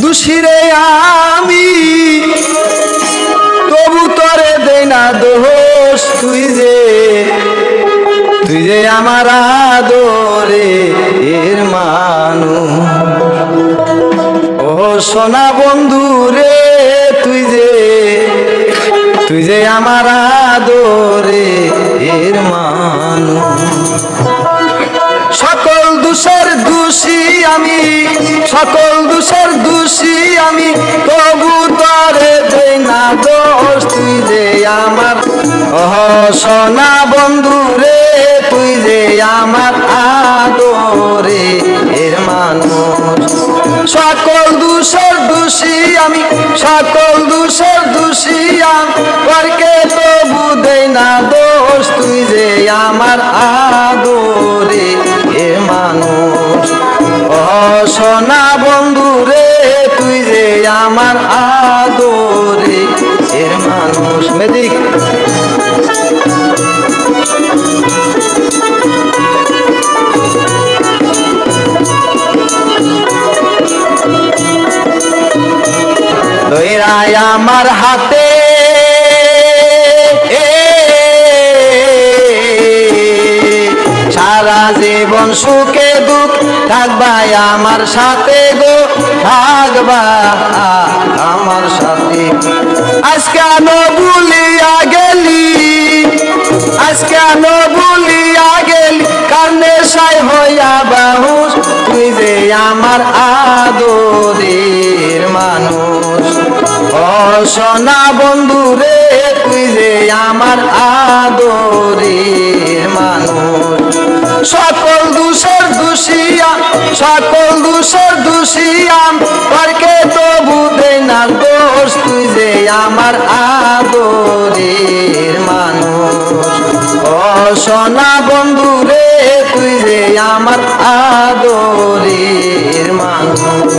দুশিরে আমি তবু তরে দেই না দোষ তুই যে আমার আদরে এর মানুষ ও সোনা বন্ধু রে তুই যে আমার আদরে এর মানুষ সকল দোষের দোষী আমি সকল দোষের দোষী আমি তবু তরে দেই না দোষ তুই যে আমার সোনা বন্ধু রে তুই যে আমার আদরে এর মানুষ সকল দোষের দোষী আমি সকল দোষের দোষী পরকে তবু দেই না দোষ তুই যে আমার আদরে এর মানুষ ও সোনা বন্ধু রে তুই যে আমার আদরে এর মানুষ মেদিক দইরাই আমার হাতে সারা জীবন সুখে দুঃখ থাকবা আমার সাথে গো থাকবা আমার সাথে আজকে আনো ভুলিয়া গেলি আজকে আনো ভুলিয়া গেলি কারণে সাই হইয়া বাহুস তুই যে আমার আদরের মানুষ ও সোনা বন্ধু রে তুই যে আমার আদরের মানুষ সকল দোষের দোষিয়া সকল দোষের দোষিয়া পরকে তবু দেই না দোষ তুই যে আমার আদরের মানুষ ও সোনা বন্ধু রে তুই যে আমার আদরের মানুষ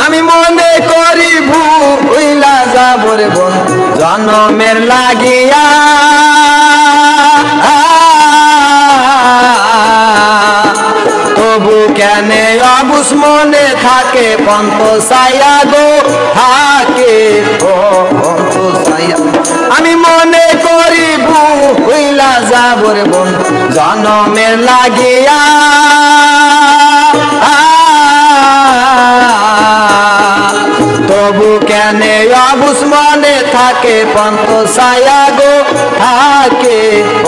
আমি মনে করি ভুইলা যাব রে বোন জনমের লাগিয়া তবু কেনে অবুস মনে থাকে পন্ত সায়া গো থাকে ও পন্ত সায়া আমি মনে করি ভুইলা যাব রে বোন জনমের লাগিয়া তবু কেনে অবুস মনে থাকে পন্ত সায়া গো থাকে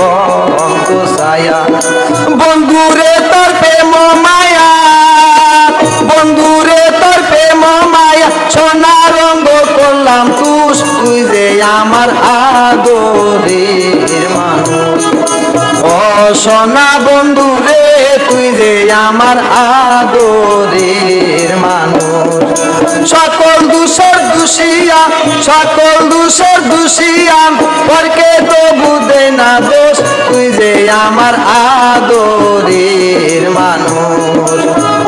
ও পন্ত সায়া বন্ধুরে তোর প্রেম মায়া বন্ধুরে তোর প্রেম মায়া সোনা রঙ্গ করলাম তুই যে আমার আদরের মানুষ ও সোনা বন্ধু রে তুই যে আমার আদরের মানুষ সকল দোষের দোষিয়া সকল দোষের দোষিয়া পরকে তবু দেই না দোষ তুই যে আমার আদরের মানুষ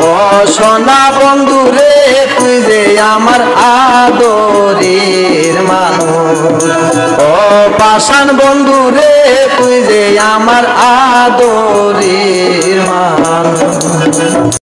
ও সোনা বন্ধু রে তুই যে আমার আদরের মানুষ ও পাষাণ বন্ধু রে তুই যে আমার আদরের মানুষ।